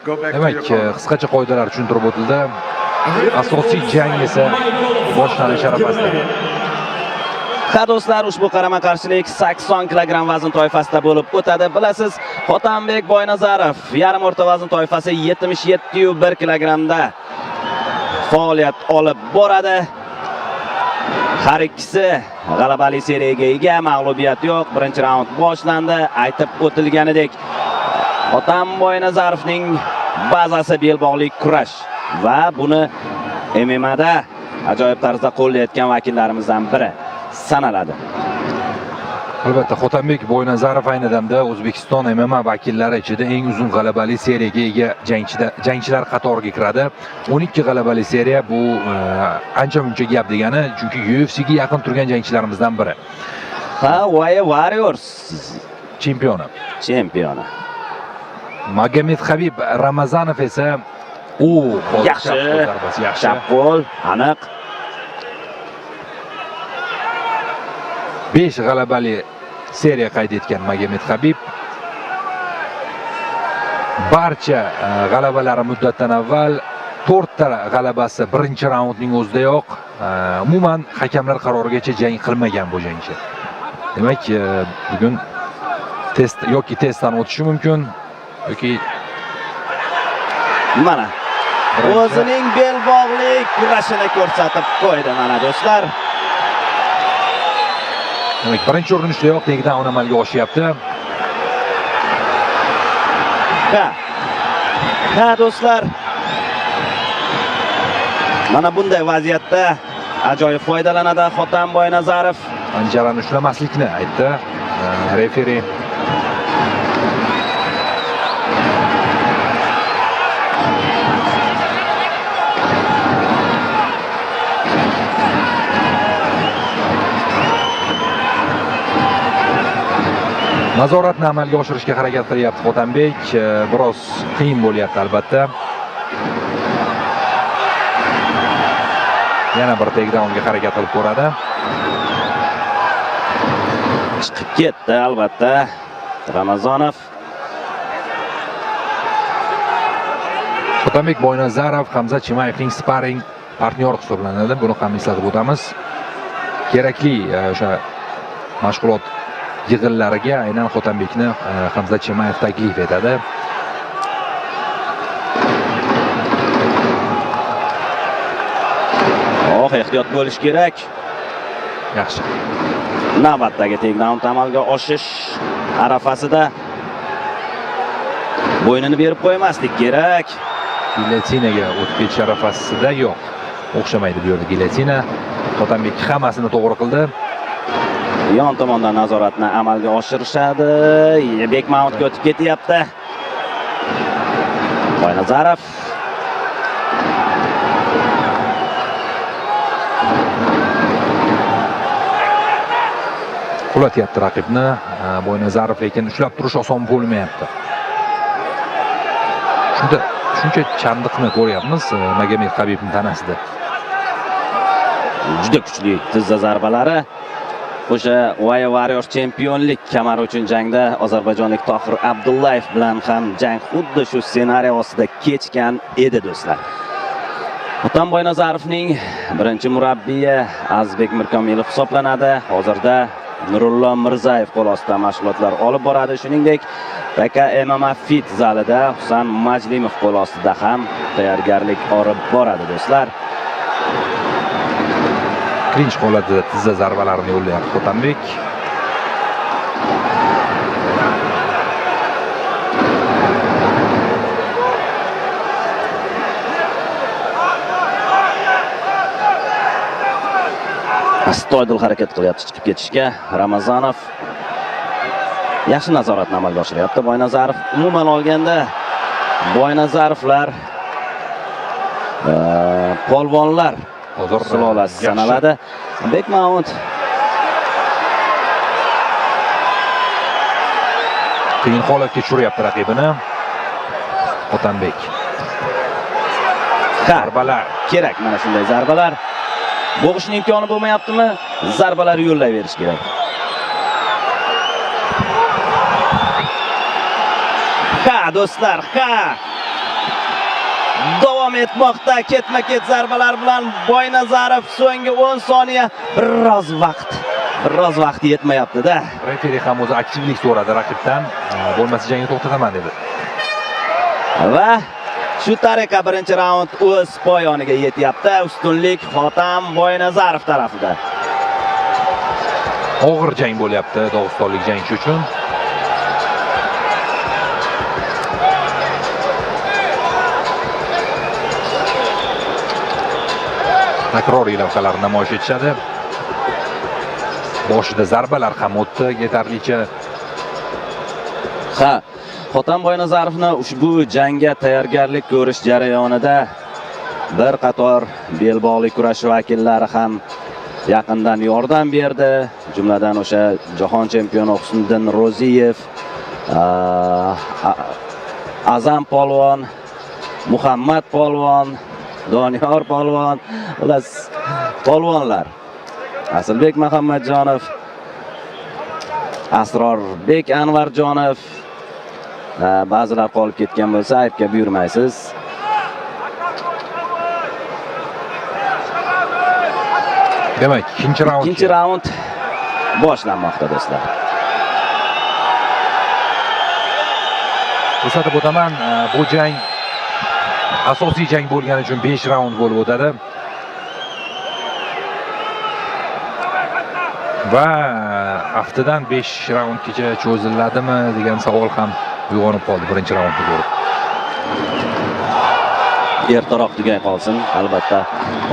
Demak, qisqacha qoidalar tushuntirib o'tildi. Asosiy jang esa boshlanish arafasida. Ha do'stlar, ushbu qarama-qarshilik 80 kilogramm vazn toifasida bo'lib o'tadi. Bilasiz, Hotanbek Boynazarov yarim o'rta vazn toifasi 77,1 kilogrammda faoliyat olib boradi. Har ikkisi g'alabali seriyaga ega, mag'lubiyat yo'q. Birinchi raund boshlandi. Aytib o'tilganidek, Hotam Boynazarovning bazasi belbog'lik kurash va buni MMA'da ajoyib tarzda qo'llayotgan vakillarimizdan biri sanaladi. Albatta, Hotanbek Boynazarov ayni damda O'zbekiston MMA vakillari ichida eng uzun g'alabali seriyaga ega jangchilar qatoriga kiradi. 12 g'alabali seriya bu ancha-muncha gap degani, chunki UFC'ga yaqin turgan jangchilarimizdan biri. Ha, Warriors chempioni. Magomed Habib Ramazanov esa yaxshi qo'l, aniq. 5 g'alabali seriya qayd etgan Magomed Habib. Barcha g'alabalari muddatdan avval, 4 ta g'alabasi birinchi raundning o'zidayoq, umuman hakamlar qarorigacha jang qilmagan bu jangchi. Demak, bugun testdan o'tishi mumkin yoki mana o'zining belbog'lik kurashini ko'rsatib qo'ydi mana do'stlar. Demak, birinchi urinishdayoq takedown amalga oshyapti. Ha do'stlar. Mana bunday vaziyatda ajoyib foydalanadi Hotam Boynazarov. Panjarani ushlamaslikni aytdi referi. Nazoratni amalga oshirishga harakat qilyapti Hotanbek. Biroz qiyin bo'lyapti albatta. Yana bir takedownga harakat qilib ko'radi. Chiqib ketdi albatta Ramazonov. Hotanbek Boynazarov Hamza Chimayevning sparring partnyor hisoblanadi. Buni ham eslatib o'tamiz. Kerakli o'sha mashg'ulot yig'inlariga aynan Hotanbekni Hamza Chimayev taklif etadi. Ehtiyot bo'lish kerak. Yaxshi. Navbatdagi takedown amalga oshish arafasida bo'ynini berib qo'ymaslik kerak. Gilotinaga o'tib ketish arafasida yo'q. O'xshamaydi bu yerda gilotina. Hotanbek hammasini to'g'ri qildi. Yon tomondan nazoratni amalga oshirishadi. Bekmountga o'tib ketyapti. Boynazarov qulatyapti raqibni. Boynazarov lekin ushlab turish oson bo'lmayapti. Shuncha chandiqni ko'ryapmiz Magomed Habibning tanasida. Juda kuchli tizza zarbalari. O'sha Warriors chempionlik kamari uchun jangda ozarbayjonlik Tohir Abdullayev bilan ham jang xuddi shu ssenariy ostida kechgan edi do'stlar. Hotam Boynazarovning birinchi murabbiyi Azizbek Mirkomilov hisoblanadi. Hozirda Nurullo Mirzayev qo'l ostida mashg'ulotlar olib boradi. Shuningdek, Taka MMA Fit zalida Husan Majlimov qo'l ostida ham tayyorgarlik olib boradi do'stlar. Klinch holatida tizza zarbalarini yo'llayapti Hotanbek. Astoydil harakat qilyapti chiqib ketishga. Ramazonov yaxshi nazoratni amalga oshiryapti. Boynazarov umuman olganda Boynazarovlar polvonlar sulolasi sanaladi. Bekmount qiyin holatga tushiryapti raqibini. Hotanbek. Zarbalar kerak, mana shunday zarbalar. Bo'g'ishning imkoni bo'lmayaptimi? Zarbalar yo'llayverish kerak. Ha do'stlar, ha! davom etmoqda. Ketma-ket zarbalar bilan Boynazarov so'nggi 10 soniya biroz vaqt yetmayapti-da. Referi ham o'zi aktivlik so'radi raqibdan. Bo'lmasa jangni to'xtataman dedi. Va shu tariqa birinchi raund o'z poyoniga yetyapti. Ustunlik Hotam Boynazarov tarafida. Og'ir jang bo'lyapti dog'istonlik jangchi uchun. Takroriy lavhalar namoyish etishadi. Boshida zarbalar ham o'tdi yetarlicha. Hotam Boynazarovni ushbu jangga tayyorgarlik ko'rish jarayonida bir qator belbog'li kurash vakillari ham yaqindan yordam berdi. Jumladan o'sha jahon chempioni Husniddin Ro'ziyev, Azam polvon, Muhammad polvon, Doniyor polvon, ular polvonlar. Asilbek Muhammadjonov, Asrorbek Anvarjonov, ba'zilar qolib ketgan bo'lsa aybga buyurmaysiz. Demak, ikkinchi raund boshlanmoqda do'stlar. Eslatib o'taman, bu jang asosiy jang bo'lgani uchun 5 raund bo'lib o'tadi. Va haftadan 5 raundgacha cho'ziladimi degan savol ham uyg'onib qoldi birinchi raundni ko'rib. Ertaroq tugay qolsin, albatta.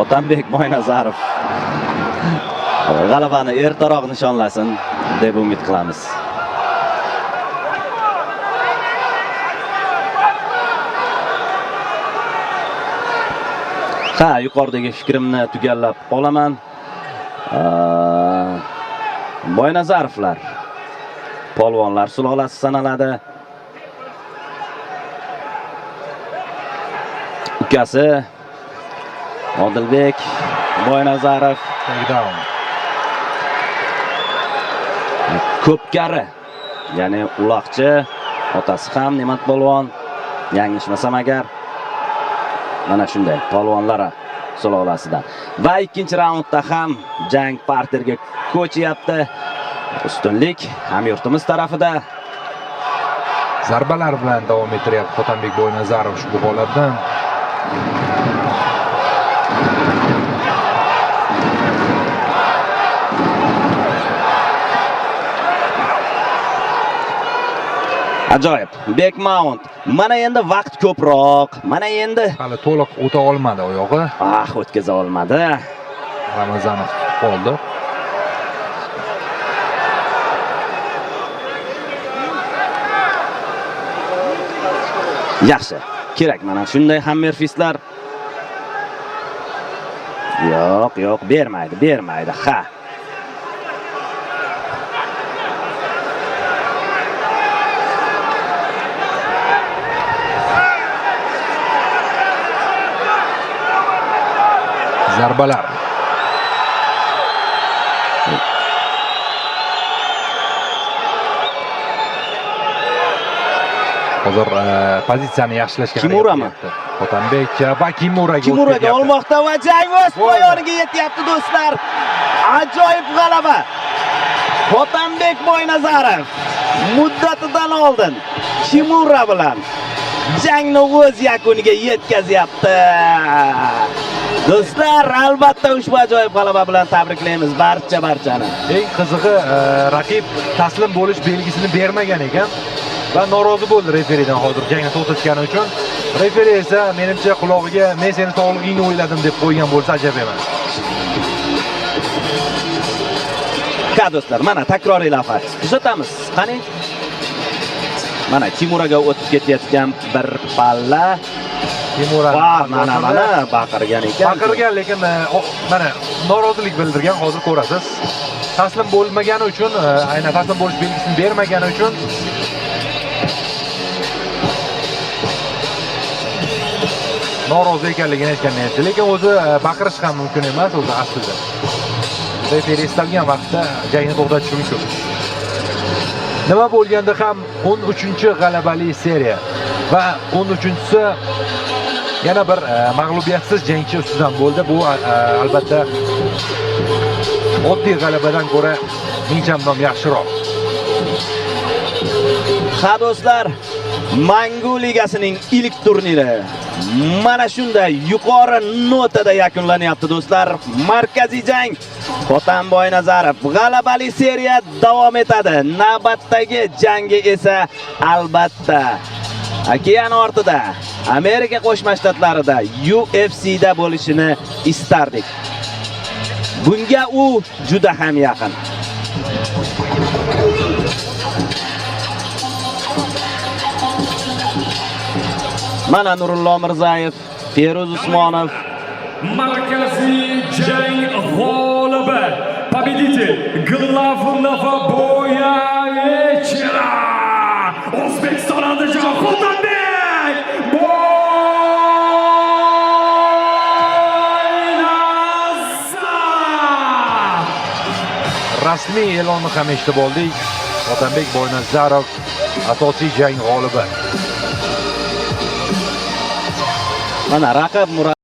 Otambek Boynazarov g'alabani ertaroq nishonlasin deb umid qilamiz. Yuqoridagi fikrimni tugallab qolaman. Boynazarovlar polvonlar sulolasi sanaladi. Ukasi Odilbek Boynazarov takedown. Ko'pkari, ya'ni uloqchi, otasi ham Ne'mat polvon, yanglishmasam agar. Mana shunday polvonlar sulolasidan. Va ikkinchi raundda ham jang parterga ko'chyapti. Ustunlik hamyurtimiz tarafida. Zarbalar bilan davom ettiryapti Otambek Boynazarov ushbu holatdan. Ajoyib. Back mount. Mana endi vaqt ko'proq. Mana endi hali to'liq o'ta olmadi oyog'i. O'tkaza olmadi. Ramazanov qoldi. Yaxshi. Kerak mana shunday hammer fistlar. Yo'q, bermaydi. Zarbalar. Hozir pozitsiyani yaxshilashga Kimurami? Otambek va Kimuraga olmoqda va jang o'z poyoniga yetyapti do'stlar. Ajoyib g'alaba. Otambek Boynazarov muddatidan oldin Kimura bilan jangni o'z yakuniga yetkazyapti. Do'stlar, albatta ushbu ajoyib g'alaba bilan tabriklaymiz barchani. Eng qizig'i, raqib taslim bo'lish belgisini bermagan ekan va norozi bo'ldi referidan hozir jangni to'xtatgani uchun. Referi esa menimcha qulog'iga "Men seni sog'lig'ingni o'yladim" deb qo'ygan bo'lsa ajab emas. Do'stlar, mana takroriy lavha kuzatamiz. Qani? Mana Kimuraga o'tib ketayotgan bir palla. Kimura mana baqirgan ekan. Baqirgan, lekin mana norozilik bildirgan, hozir ko'rasiz. Taslim bo'lmagani uchun, aynan taslim bo'lish belgisini bermagani uchun norozi ekanligini aytganman edi. Lekin o'zi baqirish ham mumkin emas o'zi aslida. Referi istalgan vaqtda jangni to'xtatishi mumkin. Nima bo'lganda ham 13-g'alabali seriya va 13-si yana bir mag'lubiyatsiz jangchi ustidan bo'ldi. Bu albatta oddiy g'alabadan ko'ra ming chandon yaxshiroq. Ha do'stlar, Mangu ligasining ilk turniri mana shunday yuqori notada yakunlanyapti do'stlar. Markaziy jang Hotamboy Nazarov g'alabali seriya davom etadi. Navbatdagi jangi esa albatta okean ortida Amerika Qo'shma Shtatlarida UFC'da bo'lishini istardik. Bunga u juda ham yaqin. Mana Nurullo Mirzayev, Feruz Usmonov. Markaziy jang g'olibi, победитель главного boya вечера O'zbekiston Andijon Hotabek Boynazarov. Rasmiy e'lonni ham eshitib oldik. Hotabek Boynazarov asosiy jang g'olibi. Mana raqib